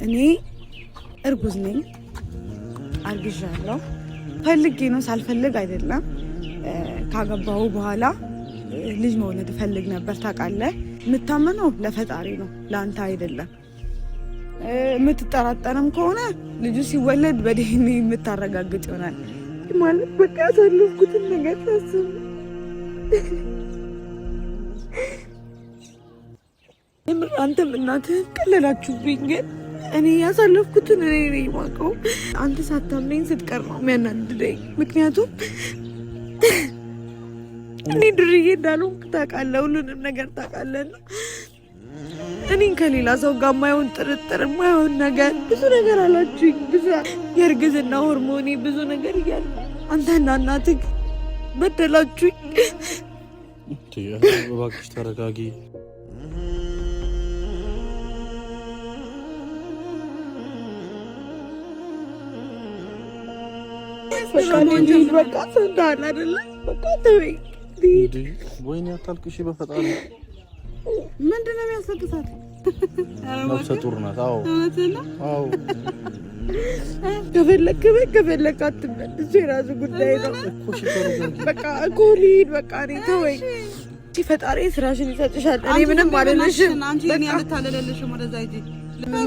እኔ እርጉዝ ነኝ፣ አርግዣለሁ። ፈልጌ ነው ሳልፈልግ አይደለም። ካገባሁ በኋላ ልጅ መውለድ ፈልግ ነበር። ታውቃለህ፣ የምታመነው ለፈጣሪ ነው ለአንተ አይደለም። የምትጠራጠርም ከሆነ ልጁ ሲወለድ በዲኤንኤ የምታረጋግጥ ይሆናል። ማለት በቃ ያሳለፍኩትን ነገር ታስብ። አንተም እናትህን ቀለላችሁብኝ፣ ግን እኔ ያሳለፍኩትን እኔ ነኝ የማውቀው። አንተ ሳታምነኝ ስትቀር ነው የሚያናድደኝ። ምክንያቱም እኔ ድርዬ እንዳልሆንክ ታውቃለህ፣ ሁሉንም ነገር ታውቃለህ። እኔን ከሌላ ሰው ጋር የማይሆን ጥርጥር፣ የማይሆን ነገር ብዙ ነገር አላችሁኝ። ብዙ የእርግዝና ሆርሞኔ ብዙ ነገር እያለ አንተና እናትህ በደላችሁኝ። እባክሽ ተረጋጊ። በቃ ሰንታል አይደለ? በቃ ተወኝ። ወይኔ አታልቅሽ በፈጣሪ። ምንድን ነው የሚያስለቅሳት? ነፍሰ ጡር ናት። አዎ ከፈለክ በይ፣ ከፈለክ አትበል። እሱ የራሱ ጉዳይ ነው። በቃ እኮ ልሂድ። በቃ እኔ ተወኝ። ፈጣሪ ስራሽን ይሰጥሻል። እኔ ምንም አልልሽም።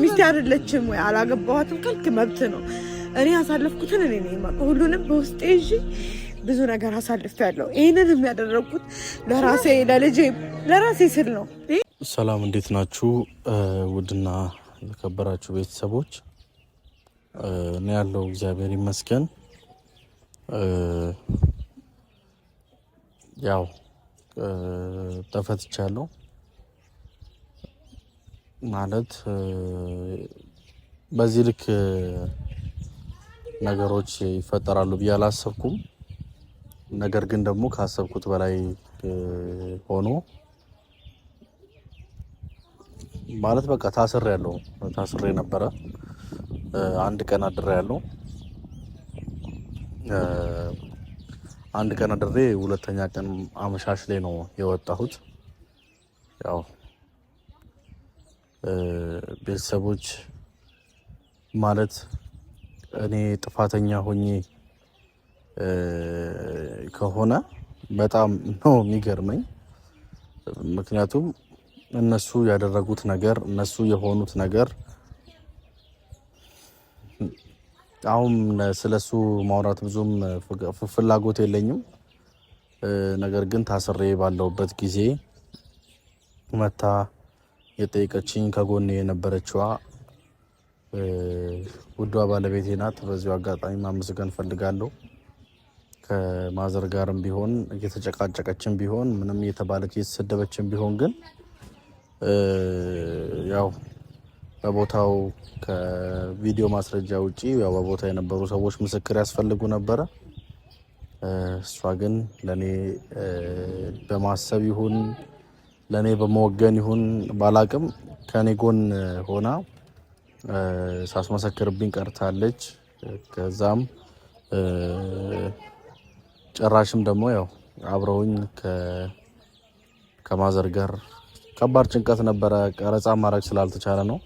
ሚስቴ አይደለችም ወይ? አላገባኋትም ካልክ መብት ነው። እኔ ያሳለፍኩትን እኔ ነኝ የማውቀው። ሁሉንም በውስጤ ይዤ ብዙ ነገር አሳልፌያለሁ። ይሄንን የሚያደረኩት ለራሴ ለልጄ ለራሴ ስል ነው። ሰላም፣ እንዴት ናችሁ? ውድና የተከበራችሁ ቤተሰቦች፣ እኔ ያለው እግዚአብሔር ይመስገን። ያው ተፈትቻለሁ ማለት በዚህ ልክ ነገሮች ይፈጠራሉ ብዬ አላሰብኩም። ነገር ግን ደግሞ ካሰብኩት በላይ ሆኖ ማለት በቃ ታስሬ ነበረ። አንድ ቀን አድሬያለሁ። አንድ ቀን አድሬ ሁለተኛ ቀን አመሻሽ ላይ ነው የወጣሁት። ያው ቤተሰቦች ማለት እኔ ጥፋተኛ ሆኜ ከሆነ በጣም ነው የሚገርመኝ። ምክንያቱም እነሱ ያደረጉት ነገር፣ እነሱ የሆኑት ነገር አሁን ስለሱ ማውራት ብዙም ፍላጎት የለኝም። ነገር ግን ታስሬ ባለሁበት ጊዜ መታ የጠየቀችኝ ከጎኔ የነበረችዋ ውዷ ባለቤቴ ናት። በዚሁ አጋጣሚ ማመስገን ፈልጋለሁ። ከማዘር ጋርም ቢሆን እየተጨቃጨቀችም ቢሆን ምንም እየተባለች እየተሰደበችም ቢሆን ግን ያው በቦታው ከቪዲዮ ማስረጃ ውጪ ያው በቦታ የነበሩ ሰዎች ምስክር ያስፈልጉ ነበረ። እሷ ግን ለኔ በማሰብ ይሁን ለኔ በመወገን ይሁን ባላቅም ከኔ ጎን ሆና ሳስመሰክርብኝ ቀርታለች። ከዛም ጭራሽም ደግሞ ያው አብረውኝ ከማዘር ጋር ከባድ ጭንቀት ነበረ። ቀረጻ ማድረግ ስላልተቻለ ነው።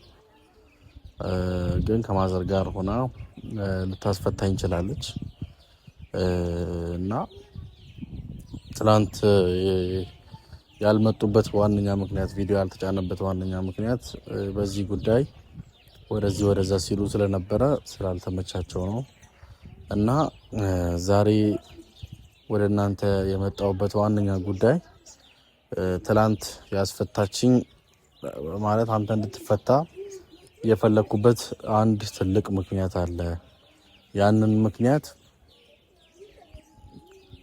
ግን ከማዘር ጋር ሆና ልታስፈታኝ ችላለች እና ትላንት ያልመጡበት ዋነኛ ምክንያት፣ ቪዲዮ ያልተጫነበት ዋነኛ ምክንያት በዚህ ጉዳይ ወደዚህ ወደዛ ሲሉ ስለነበረ ስላልተመቻቸው ነው እና ዛሬ ወደ እናንተ የመጣሁበት ዋነኛ ጉዳይ ትላንት ያስፈታችኝ ማለት አንተ እንድትፈታ የፈለኩበት አንድ ትልቅ ምክንያት አለ። ያንን ምክንያት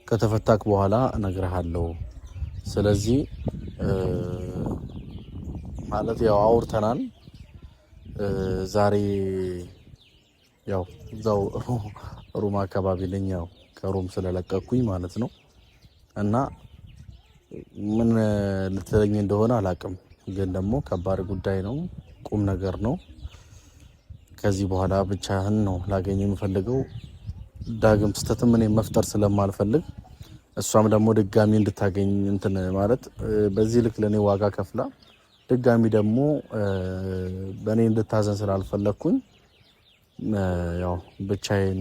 ከተፈታክ በኋላ እነግርሃለሁ። ስለዚህ ማለት ያው አውርተናል። ዛሬ ያው እዛው ሩም አካባቢ ነኝ፣ ያው ከሩም ስለለቀኩኝ ማለት ነው እና ምን ልትለኝ እንደሆነ አላቅም። ግን ደግሞ ከባድ ጉዳይ ነው፣ ቁም ነገር ነው። ከዚህ በኋላ ብቻህን ነው ላገኝ የምፈልገው። ዳግም ስተትም እኔ መፍጠር ስለማልፈልግ እሷም ደግሞ ድጋሚ እንድታገኝ እንትን ማለት በዚህ ልክ ለኔ ዋጋ ከፍላ ድጋሚ ደግሞ በእኔ እንድታዘን ስላልፈለኩኝ ያው ብቻዬን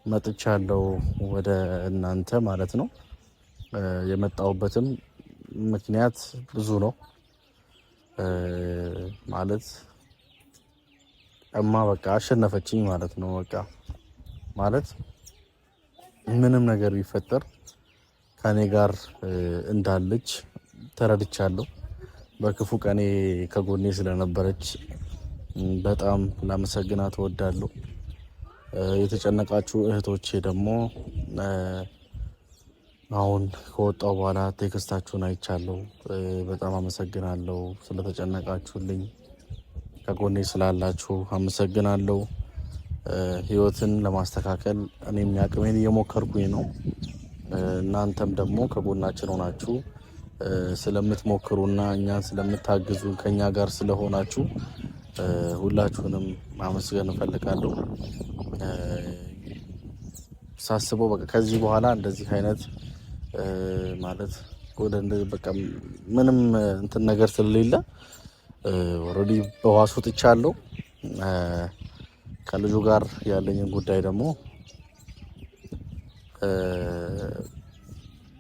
መጥቻለሁ ወደ እናንተ ማለት ነው። የመጣሁበትም ምክንያት ብዙ ነው ማለት እማ በቃ አሸነፈችኝ ማለት ነው። በቃ ማለት ምንም ነገር ቢፈጠር ከኔ ጋር እንዳለች ተረድቻለሁ። በክፉ ቀኔ ከጎኔ ስለነበረች በጣም ላመሰግናት እወዳለሁ። የተጨነቃችሁ እህቶቼ ደግሞ አሁን ከወጣው በኋላ ቴክስታችሁን አይቻለሁ። በጣም አመሰግናለሁ ስለተጨነቃችሁልኝ፣ ከጎኔ ስላላችሁ አመሰግናለሁ። ህይወትን ለማስተካከል እኔም ያቅሜን እየሞከርኩኝ ነው። እናንተም ደግሞ ከጎናችን ሆናችሁ ስለምትሞክሩና እኛን ስለምታግዙ ከኛ ጋር ስለሆናችሁ ሁላችሁንም ማመስገን እፈልጋለሁ። ሳስበው በቃ ከዚህ በኋላ እንደዚህ አይነት ማለት ወደ እንደዚህ በቃ ምንም እንትን ነገር ስለሌለ ኦልሬዲ በዋስ ወጥቻለሁ። ከልጁ ጋር ያለኝን ጉዳይ ደግሞ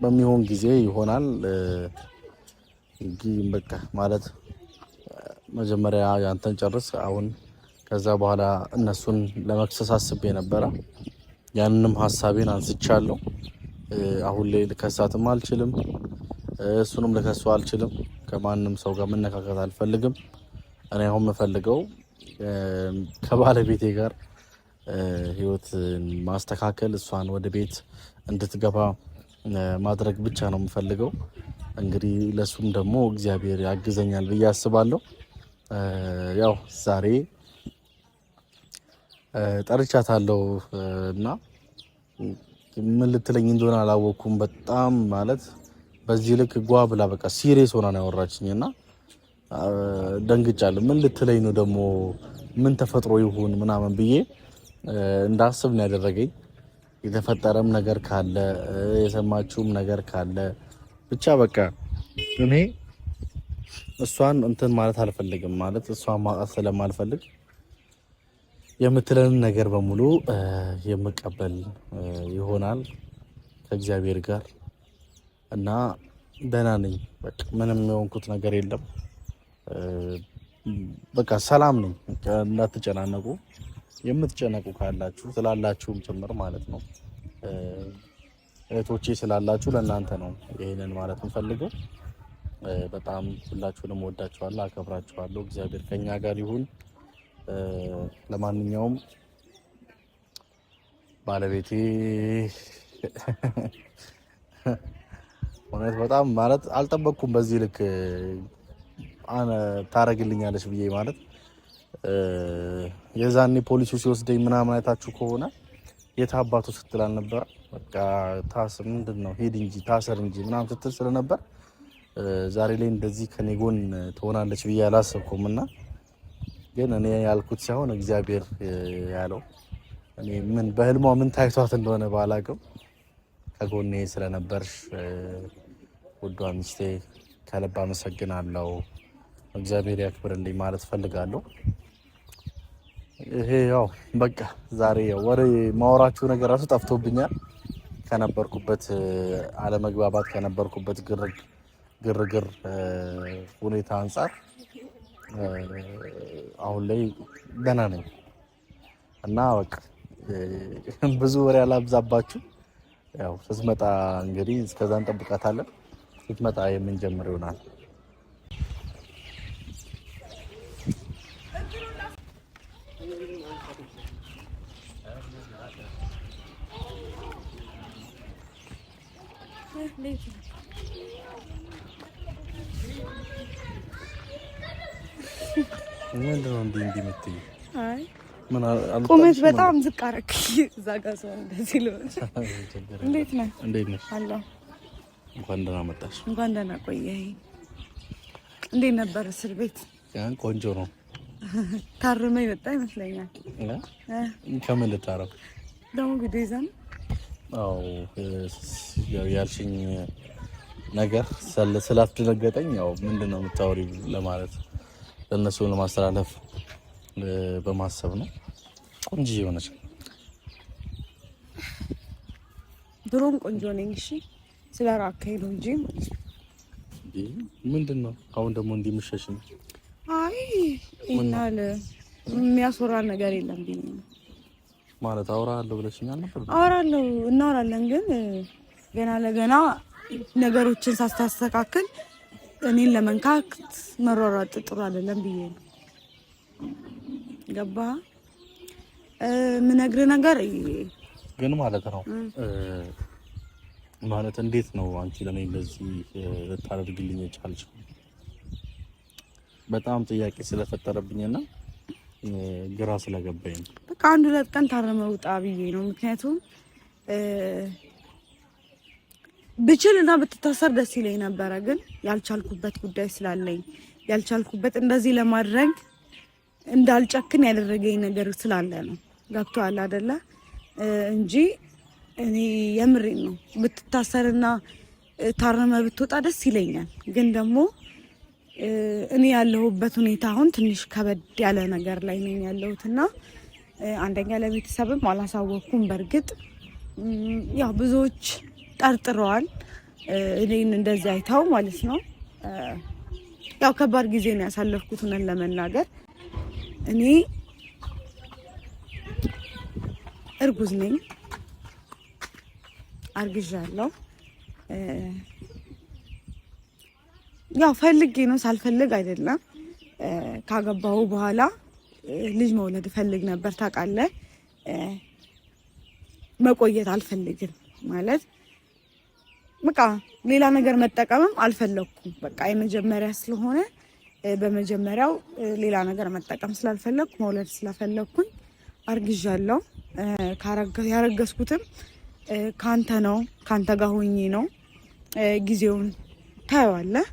በሚሆን ጊዜ ይሆናል። እንግዲህ በቃ ማለት መጀመሪያ ያንተን ጨርስ። አሁን ከዛ በኋላ እነሱን ለመክሰስ አስቤ ነበረ። ያንንም ሀሳቤን አንስቻለሁ። አሁን ላይ ልከሳትም አልችልም፣ እሱንም ልከሱ አልችልም። ከማንም ሰው ጋር መነካከት አልፈልግም። እኔ አሁን የምፈልገው ከባለቤቴ ጋር ህይወት ማስተካከል፣ እሷን ወደ ቤት እንድትገባ ማድረግ ብቻ ነው የምፈልገው። እንግዲህ ለሱም ደግሞ እግዚአብሔር ያግዘኛል ብዬ አስባለሁ። ያው ዛሬ ጠርቻታለሁ እና ምን ልትለኝ እንደሆነ አላወኩም። በጣም ማለት በዚህ ልክ ጓ ብላ በቃ ሲሪየስ ሆና ነው ያወራችኝና ደንግጫለሁ። ምን ልትለኝ ነው ደግሞ ምን ተፈጥሮ ይሁን ምናምን ብዬ እንዳስብ ነው ያደረገኝ። የተፈጠረም ነገር ካለ የሰማችሁም ነገር ካለ ብቻ በቃ እኔ እሷን እንትን ማለት አልፈልግም። ማለት እሷን ማጣት ስለማልፈልግ የምትለን ነገር በሙሉ የምቀበል ይሆናል ከእግዚአብሔር ጋር እና ደህና ነኝ። በቃ ምንም የሆንኩት ነገር የለም። በቃ ሰላም ነኝ። እንዳትጨናነቁ፣ የምትጨነቁ ካላችሁ ስላላችሁም ጭምር ማለት ነው። እህቶቼ ስላላችሁ ለእናንተ ነው ይሄንን ማለት እንፈልገው። በጣም ሁላችሁንም ወዳችኋለሁ፣ አከብራችኋለሁ። እግዚአብሔር ከኛ ጋር ይሁን። ለማንኛውም ባለቤቴ እውነት በጣም ማለት አልጠበቅኩም በዚህ ልክ ታረግልኛለች ብዬ ማለት የዛኔ ፖሊሱ ሲወስደኝ ምናምን አይታችሁ ከሆነ የታባቱ ስትል አልነበረ በቃ ታስር ምንድነው ሄድ እንጂ ታሰር እንጂ ምናምን ስትል ስለነበር ዛሬ ላይ እንደዚህ ከኔ ጎን ትሆናለች ብዬ አላሰብኩም። እና ግን እኔ ያልኩት ሳይሆን እግዚአብሔር ያለው እኔ ምን በህልሟ ምን ታይቷት እንደሆነ ባላቅም ከጎኔ ስለነበርሽ ውዷ ሚስቴ ከልብ አመሰግናለሁ። እግዚአብሔር ያክብርልኝ ማለት ፈልጋለሁ። ይሄ ያው በቃ ዛሬ ወሬ ማወራችሁ ነገር ራሱ ጠፍቶብኛል። ከነበርኩበት አለመግባባት ከነበርኩበት ግርግር ሁኔታ አንጻር አሁን ላይ ደህና ነኝ እና በቃ ብዙ ወሬ አላብዛባችሁ። ያው ስትመጣ እንግዲህ እስከዛ እንጠብቃታለን። ስትመጣ የምንጀምር ይሆናል። ምንድን ነው እንዲህ የምትይኝ? አይ ቁመት በጣም ዝቅ አደረክ። እዛ ጋር ሰው እንደዚህ ልሆን። እንዴት ነህ? እንዴት ነሽ? አለሁ። እንኳን ደህና መጣሽ። እንኳን ደህና ቆየህ። እንዴት ነበር እስር ቤት? ያን ቆንጆ ነው። ታርመ ይወጣ ይመስለኛል። ከምን ልታረም ደግሞ ቪዲዮ ይዘን? አዎ ያልሽኝ ነገር ስላስደነገጠኝ ያው ምንድነው የምታወሪው ለማለት ለነሱ ለማስተላለፍ በማሰብ ነው። ቆንጆ የሆነች ድሮም ቆንጆ ነኝ። እሺ ስለራከኝ ነው እንጂ ምንድነው አሁን ደግሞ እንዲምሸሽኝ? አይ እናለ የሚያስወራ ነገር የለም ብዬ ማለት አወራለሁ ብለሽኛል ነበር። አወራለሁ እናወራለን፣ ግን ገና ለገና ነገሮችን ሳስተካክል እኔን ለመንካት መሯሯጥ ጥሩ አይደለም ብዬ ነው። ገባ ምነግርህ ነገር ግን ማለት ነው ማለት እንዴት ነው አንቺ ለኔ እንደዚህ ልታደርግልኝ የቻልሽው? በጣም ጥያቄ ስለፈጠረብኝና ግራ ስለገባኝ ነው። በቃ 1-2 ቀን ታረመው ውጣ ብዬ ነው። ምክንያቱም ብችልና ብትታሰር ደስ ይለኝ ነበረ፣ ግን ያልቻልኩበት ጉዳይ ስላለኝ ያልቻልኩበት እንደዚህ ለማድረግ እንዳልጨክን ያደረገኝ ነገር ስላለ ነው። ገብቶሃል አይደለ? እንጂ እኔ የምሬን ነው። ብትታሰርና ታረመ ብትወጣ ደስ ይለኛል፣ ግን ደግሞ እኔ ያለሁበት ሁኔታ አሁን ትንሽ ከበድ ያለ ነገር ላይ ነኝ ያለሁትና አንደኛ ለቤተሰብም አላሳወቅኩም። በእርግጥ ያው ብዙዎች ጠርጥረዋል እኔን እንደዚህ አይተው ማለት ነው። ያው ከባድ ጊዜ ነው ያሳለፍኩት ነን ለመናገር። እኔ እርጉዝ ነኝ፣ አርግዣለሁ። ያው ፈልጌ ነው ሳልፈልግ አይደለም። ካገባሁ በኋላ ልጅ መውለድ ፈልግ ነበር ታውቃለህ። መቆየት አልፈልግም ማለት በቃ ሌላ ነገር መጠቀምም አልፈለኩም። በቃ የመጀመሪያ ስለሆነ በመጀመሪያው ሌላ ነገር መጠቀም ስላልፈለኩ መውለድ ስለፈለኩኝ አርግዣለሁ። ያረገዝኩትም ካንተ ነው፣ ካንተ ጋር ሆኜ ነው። ጊዜውን ታየዋለህ፣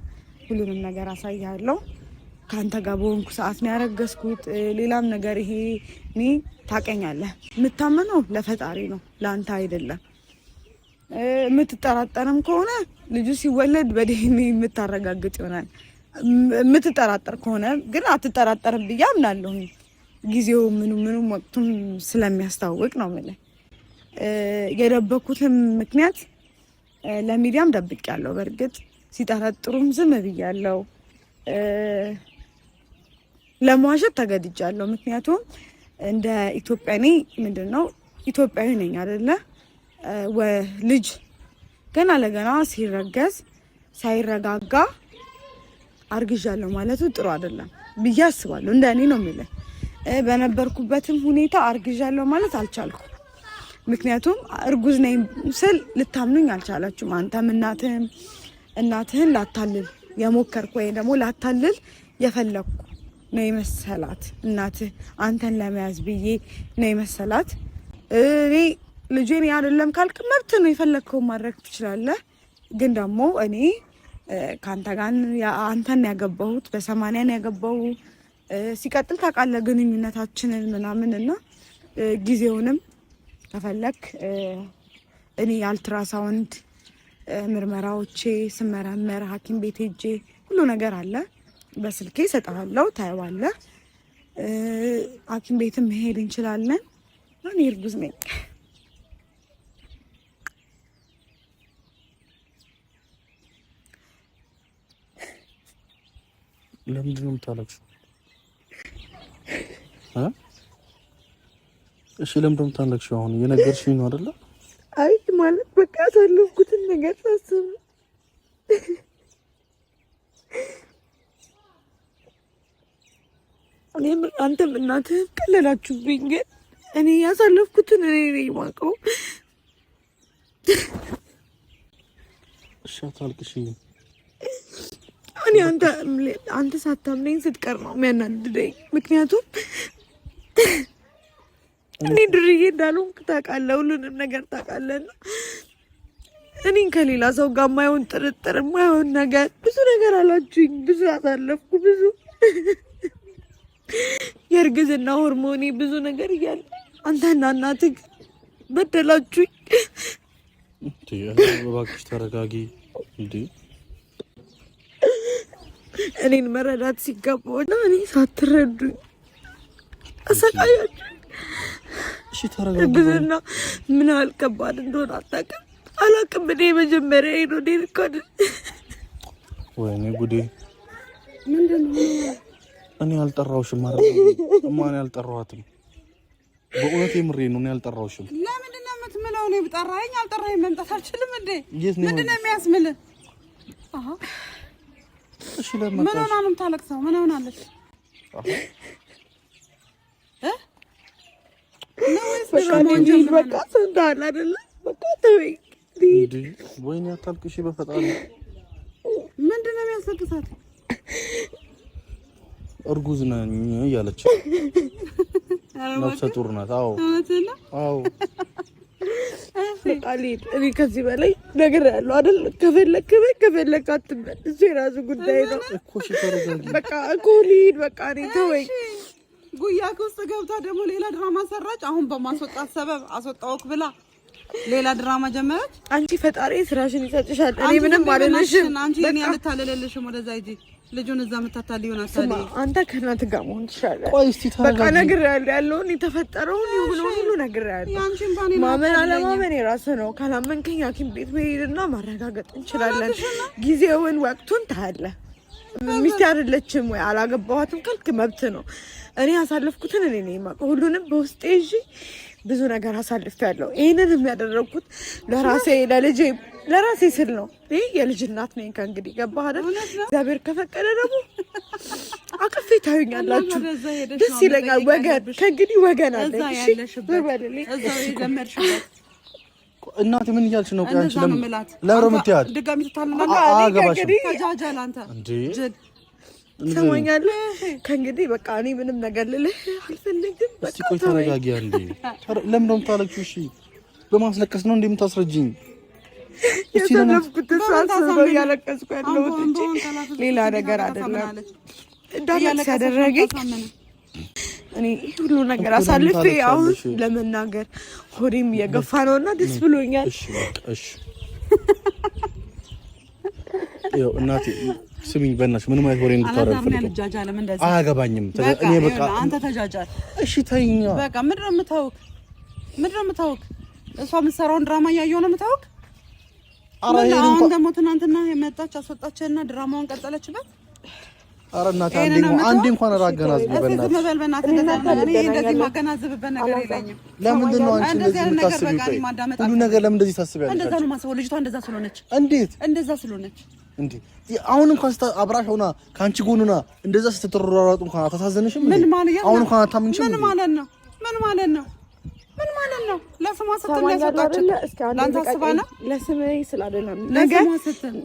ሁሉንም ነገር አሳያለሁ። ካንተ ጋር በሆንኩ ሰዓት ነው ያረገዝኩት። ሌላም ነገር ይሄ እኔ ታውቀኛለህ፣ የምታመነው ለፈጣሪ ነው ለአንተ አይደለም። የምትጠራጠርም ከሆነ ልጁ ሲወለድ በዲኤንኤ የምታረጋግጥ ይሆናል። የምትጠራጠር ከሆነ ግን አትጠራጠርም ብዬ አምናለሁ። ጊዜው ምኑ ወቅቱም ስለሚያስታውቅ ነው ማለት። የደበኩትም ምክንያት ለሚዲያም ደብቄያለሁ። በእርግጥ ሲጠረጥሩም ዝም ብያለሁ። ለመዋሸት ተገድጃለሁ። ምክንያቱም እንደ ኢትዮጵያ እኔ ምንድነው ኢትዮጵያዊ ነኝ አይደለ? ልጅ ገና ለገና ሲረገዝ ሳይረጋጋ አርግዣለሁ ማለቱ ጥሩ አይደለም ብዬ አስባለሁ። እንደ እኔ ነው የምልህ። በነበርኩበትም ሁኔታ አርግዣለሁ ማለት አልቻልኩም። ምክንያቱም እርጉዝ ነኝ ስል ልታምኑኝ አልቻላችሁም። አንተም እናትህን ላታልል የሞከርኩ ወይ ደግሞ ላታልል የፈለኩ ነው የመሰላት እናትህ አንተን ለመያዝ ብዬ ነው የመሰላት። እኔ ልጄን አይደለም ካልክ መብት ነው፣ የፈለግከው ማድረግ ትችላለህ። ግን ደግሞ እኔ ካንተ ጋር አንተን ያገባሁት በ80 ያገባሁ ሲቀጥል ታውቃለህ ግንኙነታችንን ምናምን እና ጊዜውንም ከፈለክ እኔ አልትራሳውንድ ምርመራዎቼ ስመረመር ሐኪም ቤት ሄጄ ሁሉ ነገር አለ በስልኬ እሰጥሃለሁ፣ ታየዋለህ። ሐኪም ቤትም መሄድ እንችላለን። እኔ እርጉዝ ነኝ። ለምንድን ነው የምታለቅሽው? እሺ ለምንድን ነው የምታለቅሽው? አሁን እየነገርሽኝ ነው አይደለ? አይ ማለት በቃ ያሳለፍኩትን ነገር ሳስብ እኔም አንተም እናትህም ቀለላችሁብኝ። ግን እኔ ያሳለፍኩትን እኔ ነኝ የማውቀው። እሺ አታልቅሽ። እኔ አንተ ሳታምነኝ ስትቀር ነው የሚያናድደኝ። ምክንያቱም እኔ ድርዬ እንዳልሆንክ ታውቃለህ፣ ሁሉንም ነገር ታውቃለህ። እኔን ከሌላ ሰው ጋር የማይሆን ጥርጥር የማይሆን ነገር ብዙ ነገር አላችሁኝ። ብዙ አሳለፍኩ፣ ብዙ የእርግዝና ሆርሞኔ ብዙ ነገር እያለ አንተና እናትህ በደላችሁኝ። እባክሽ ተረጋጊ። እንዴ እኔን መረዳት ሲገባውና እኔ ሳትረዱኝ አሰቃያችሁ። እሺ ተረጋግጡ። ግዝና ምን ያህል ከባድ እንደሆነ አላውቅም። እኔ መጀመሪያ ነው ዴልኮድ ወይኔ ጉዴ። ምንድነው? እኔ አልጠራውሽም ማለት ማን ያልጠራዋትም? በእውነት የምሬን ነው። እኔ አልጠራውሽም። ለምንድን ነው የምትምለው? እኔ ብጠራኸኝ አልጠራኸኝ መምጣት አልችልም እንዴ? ምንድን ነው የሚያስምልህ? አሃ እሺ ለምን ምን ሆና ነው የምታለቅሰው? ምን ሆናለች? በቃ ሰንታል አይደለ? በቃ ተወኝ። ወይኔ አታልቅሽ በፈጣሪ። ምንድን ነው የሚያስለቅሳት? እርጉዝ ነኝ እያለች ነፍሰ ጡር ናት። አዎ በቃ ልሂድ። እኔ ከዚህ በላይ ነገር ያለው አይደል? ከፈለክ አትበል። እሱ የራሱ ጉዳይ ነው እኮ። እሺ ተረጋጊ። በቃ እኮ ልሂድ። በቃ እኔ ተወኝ። ጉያክ ውስጥ ገብታ ደግሞ ሌላ ድራማ ሰራች። አሁን በማስወጣት ሰበብ አስወጣውክ ብላ ሌላ ድራማ ጀመረች። አንቺ ፈጣሪ ስራሽን ይሰጥሻል። እኔ ምንም አይደለሽም። አንቺ እኔ አልታለለልሽም። ወደዛ ሂጂ። ልጁን እዛ መታታል ይሆናል። ታዲያ አንተ ከእናት ጋር መሆን ትችላለህ። ቆይ እስቲ ተረጋጊ። በቃ ነግሬሃለሁ። ያለውን የተፈጠረውን ሁሉ ነግሬሃለሁ። ያንቺን ባኔ ማመን አለማመን የራስህ ነው። ካላመንከኝ ሐኪም ቤት መሄድና ማረጋገጥ እንችላለን። ጊዜውን ወቅቱን ታያለህ። ሚስት አይደለችም ወይ አላገባኋትም ካልክ መብት ነው። እኔ ያሳለፍኩትን እኔ ነኝ የማውቀው። ሁሉንም በውስጤ ይዤ ብዙ ነገር አሳልፌያለሁ። ይሄንን የሚያደርኩት ለራሴ ስል ነው። እኔ የልጅ እናት ነኝ ከእንግዲህ። ገባህ አይደል? እግዚአብሔር ከፈቀደ ደግሞ አቅፌ ታዩኛላችሁ። ደስ ይለኛል። ወገን ከእንግዲህ ወገን አለ። እሺ በበልልኝ። እናቴ ምን እያልሽ ነው? አንቺ ለምን ምትያት ድጋሚ ተታለና አገባሽ ተጃጃል አንተ እንዴ? ሰማኛለህ? ከእንግዲህ በቃ እኔ ምንም ነገር ልልህ አልፈልግም። እስቲ ቆይ ተረጋጊ አንዴ። ለምን ነው የምታለቅሺው? እሺ በማስለቀስ ነው እንደምታስረጂኝ? ያሳለፍኩት ሳስበው እያለቀስኩ ያለሁት እንጂ ሌላ ነገር አይደለም። እንዳለቅስ ያደረገኝ እኔ ሁሉ ነገር አሳልፌ አሁን ለመናገር ሆዴም እየገፋ ነውና ደስ ብሎኛል። እሺ ያው እናቴ ስሚኝ በእናትሽ ምንም አይነት ወሬ እንድታወራ አልፈልግም። አያገባኝም። እኔ በቃ አንተ ተጃጃል። እሺ ተይኝ። በቃ ምንድን ነው የምታውቅ? እሷ የምትሰራውን ድራማ እያየሁ ነው የምታውቅ? አሁን ደግሞ ትናንትና የመጣች አስወጣችና ድራማውን ቀጠለችበት። ኧረ እናቴ አንዴ እንኳን አገናዝብ በእናትሽ። እንደዚህ ማገናዝብበት ነገር የለኝም። ለምንድን ነው አንቺ እንደዚህ የምታስቢው? ሁሉ ነገር ለምን እንደዚህ ታስቢያለሽ? እንደዛ ነው የማስበው። ልጅቷ እንደዛ ስለሆነች። እንዴት እንደዛ ስለሆነች እንዴ? አሁን እንኳን አብራሽ ሆና ካንቺ ጎን ሆና እንደዛ ስትተሯሯጡ እንኳን አታሳዝንሽም? ምን ማለት ነው? አሁን እንኳን አታምንሽም? ምን ማለት ነው? ለስሟ ስትል ያሰጣችሁ ላንተ አስባ ነው። ለስሜ ስላደለም ነገር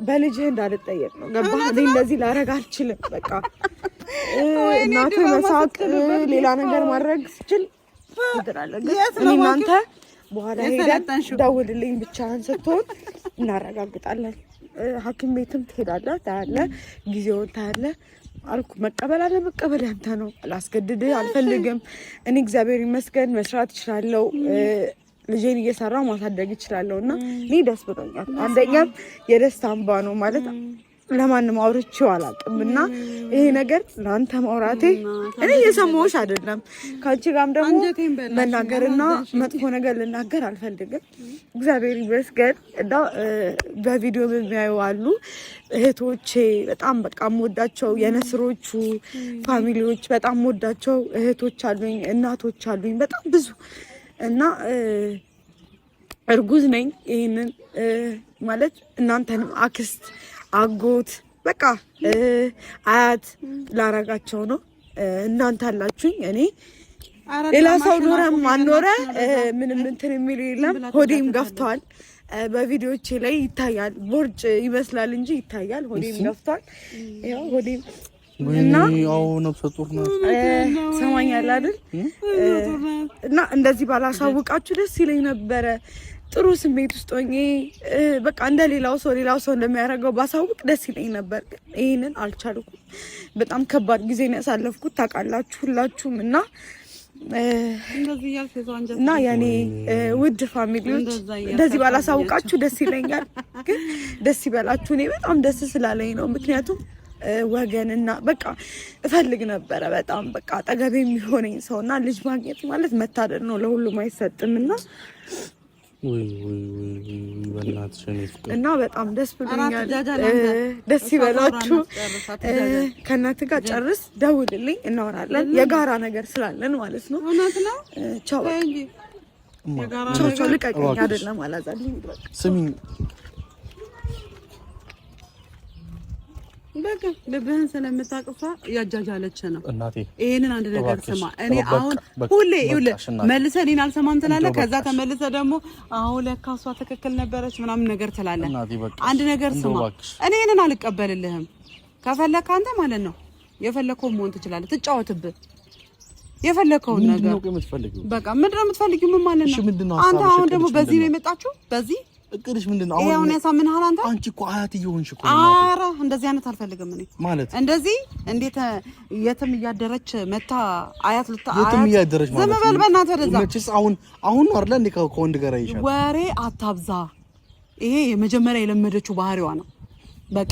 በልጅህ እንዳልጠየቅ ነው። ገባህ? እኔ እንደዚህ ላደርግ አልችልም። በቃ እናተ መሳቅ ሌላ ነገር ማድረግ ስችል ትላለህ። እኔ እናንተ በኋላ ሄደን ደውልልኝ ብቻህን ስትሆን እናረጋግጣለን። ሐኪም ቤትም ትሄዳለህ፣ ታያለህ፣ ጊዜውን ታያለህ አልኩ። መቀበል አለ መቀበል ያንተ ነው። አላስገድድህ አልፈልግም። እኔ እግዚአብሔር ይመስገን መስራት እችላለሁ። ልጄን እየሰራሁ ማሳደግ እችላለሁ እና እኔ ደስ ብሎኛል። አንደኛም የደስታ እንባ ነው ማለት ለማንም አውርቼው አላውቅም እና ይሄ ነገር ለአንተ ማውራቴ እኔ እየሰማሁሽ አይደለም። ከአንቺ ጋርም ደግሞ መናገርና መጥፎ ነገር ልናገር አልፈልግም። እግዚአብሔር ይመስገን እና በቪዲዮ የሚያዩ አሉ እህቶቼ፣ በጣም በቃ የምወዳቸው የነስሮቹ ፋሚሊዎች፣ በጣም የምወዳቸው እህቶች አሉኝ፣ እናቶች አሉኝ በጣም ብዙ እና እርጉዝ ነኝ። ይሄንን ማለት እናንተንም አክስት አጎት በቃ አያት ላረጋቸው ነው። እናንተ አላችሁኝ። እኔ ሌላ ሰው ኖረም አልኖረ ምንም እንትን የሚል የለም። ሆዴም ገፍተዋል። በቪዲዮቼ ላይ ይታያል። ቦርጭ ይመስላል እንጂ ይታያል። ሆዴም ገፍተዋል። ያው ሆዴም እና ያው ነፍሰ ጡር ነው። ሰማኛል አይደል? እና እንደዚህ ባላሳውቃችሁ ደስ ይለኝ ነበረ። ጥሩ ስሜት ውስጥ ሆኜ በቃ እንደ ሌላው ሰው እንደሚያደርገው ባሳውቅ ደስ ይለኝ ነበር። ይሄንን አልቻልኩም። በጣም ከባድ ጊዜ ነው ያሳለፍኩት ታውቃላችሁ ሁላችሁም። እና የኔ ውድ ፋሚሊዎች እንደዚህ ባላሳውቃችሁ ደስ ይለኛል። ግን ደስ ይበላችሁ። እኔ በጣም ደስ ስላለኝ ነው። ምክንያቱም ወገንና በቃ እፈልግ ነበረ በጣም በቃ አጠገቤ የሚሆነኝ ሰውና ልጅ ማግኘት ማለት መታደል ነው፣ ለሁሉም አይሰጥምና እና በጣም ደስ ብሎኛል። ደስ ይበላችሁ። ከእናትህ ጋር ጨርስ፣ ደውልልኝ፣ እናወራለን። የጋራ ነገር ስላለን ማለት ነው። ቻው ቻው። ልቀቀኝ አይደለም አላዛልኝ። ስሚኝ በቃ ልብህን ስለምታቅፋ ያጃጃለች ነው እናቴ። ይሄንን አንድ ነገር ስማ። እኔ አሁን ሁሌ መልሰህ እኔን አልሰማም ትላለህ። ከዛ ተመልሰህ ደግሞ አሁን ለካ እሷ ትክክል ነበረች ምናምን ነገር ትላለህ። አንድ ነገር ስማ፣ እኔ ይሄንን አልቀበልልህም። ከፈለክ አንተ ማለት ነው የፈለከውን መሆን ትችላለህ። ትጫወትብህ የፈለከውን ነገር በቃ ምንድን ነው የምትፈልጊው? ምን ማለት ነው? አንተ አሁን ደግሞ በዚህ ነው የመጣችሁ በዚህ እቅድሽ ምንድነው? አሁን ያሳምንሃል አንተ? አንቺ እኮ አያት እየሆንሽ እኮ። ኧረ እንደዚህ አይነት አልፈልግም እኔ ማለት እንደዚህ እንዴት የትም እያደረች መታ አያት የትም እያደረች ማለት ዝም በል በእናትህ ወደዛ። መቼስ አሁን ነው አይደል እንዴ ከወንድ ጋር ይሻል። ወሬ አታብዛ። ይሄ የመጀመሪያ የለመደችው ባህሪዋ ነው። በቃ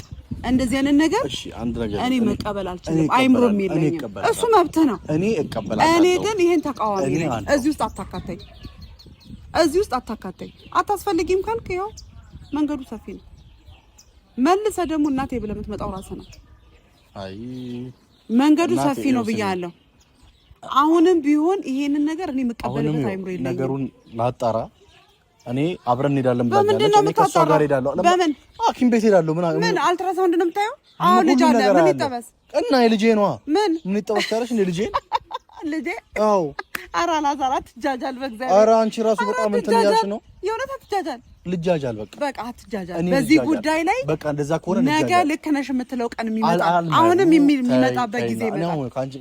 እንደዚህ አይነት ነገር እሺ፣ አንድ ነገር እኔ መቀበል አልችልም። አይምሮም የለኝም። እሱ መብትህ ነው። እኔ እቀበላለሁ። እኔ ግን ይሄን ተቃዋሚ ነኝ። እዚህ ውስጥ አታካተኝ። እዚህ ውስጥ አታካተኝ። አታስፈልጊም ካልክ ያው መንገዱ ሰፊ ነው። መልሰህ ደግሞ እናቴ ብለህ የምትመጣው ራስህ ነው። አይ መንገዱ ሰፊ ነው ብያለሁ። አሁንም ቢሆን ይሄንን ነገር እኔ መቀበልበት አይምሮ የለኝም። ነገሩን ላጣራ። እኔ አብረን እንሄዳለን ብላኛለች። እኔ ከእሷ ጋር ሄዳለሁ። በምን ሐኪም ቤት ሄዳለሁ። ምን አልትራሳውንድ ነው የምታየው? አሁን ልጅ አለ። ምን ይጠበስ እና የልጄ ነዋ። ምን ይጠበስ ታለሽ እንደ ልጄ ልጄ? አዎ። ኧረ አላዛር አትጃጃል በእግዚአብሔር። ኧረ አንቺ ራሱ በጣም እንትን እያልሽ ነው። የእውነት አትጃጃል። ልጃጃል በቃ አትጃጃል። በዚህ ጉዳይ ላይ በቃ እንደዛ ከሆነ ነገ ልክ ነሽ የምትለው ቀን የሚመጣ አሁንም የሚመጣበት ጊዜ ይመጣል። ካንቺ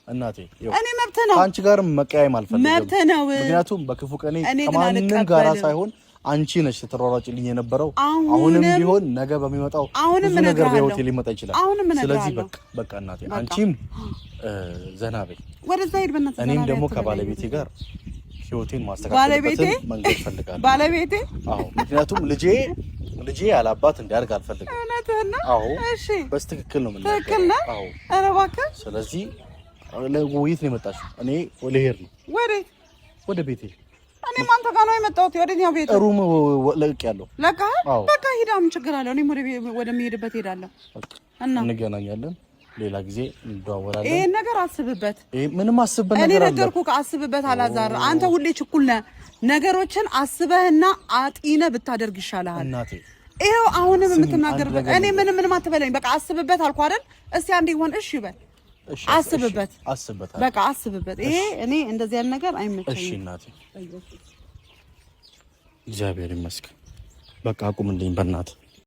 እናቴ እኔ መብት ነው ካንቺ ጋር መቀያየም አልፈልግም። መብት ነው። ምክንያቱም በክፉ ቀኔ ከማንም ጋር ሳይሆን አንቺ ነሽ ተተሯሯጭልኝ የነበረው። አሁንም ቢሆን ነገ በሚመጣው ብዙ ነገር በህይወቴ ሊመጣ ይችላል። ስለዚህ በቃ እናቴ አንቺም ዘና በይ፣ ወደዛ ሄድ በእናትህ። እኔም ደግሞ ከባለቤቴ ጋር ህይወቴን ማስተካከልበትን መንገድ ፈልጋለሁ። ባለቤቴ? አዎ፣ ምክንያቱም ልጄ ያላባት እንዲያድግ አልፈልግም። እውነትህን ነው? አዎ፣ እሺ፣ በትክክል ነው። ትክክል ነው። አዎ። ኧረ እባክህ። ስለዚህ ለውይይት ነው የመጣሽው? እኔ ልሄድ ነው። ወዴት? ወደ ቤቴ። እኔም አንተ ጋር ነው የመጣሁት። ወደኛው ቤት ሩም ለቅቄያለሁ። ለቀሃል? በቃ ሂድ፣ ምን ችግር አለው? እኔም ወደሚሄድበት ሄዳለሁ እና እንገናኛለን። ሌላ ጊዜ እንደዋወላለን። ይሄን ነገር አስብበት። ምንም አስብበት ነገር አለ። እኔ ነገርኩህ፣ አስብበት። አላዛር አንተ ሁሌ ችኩል ነህ። ነገሮችን አስበህና አጢነህ ብታደርግ ይሻልሃል እናቴ። ይሄው አሁንም የምትናገርበት እኔ ምንም አትበለኝ። በቃ አስብበት አልኩህ አይደል? እስቲ አንዴ ይሆን እሺ በል። አስብበት፣ በቃ አስብበት። ይሄ እኔ እንደዚህ ያለ ነገር አይመቸኝም። እሺ እናቴ፣ እግዚአብሔር ይመስገን። በቃ አቁምልኝ በእናትህ።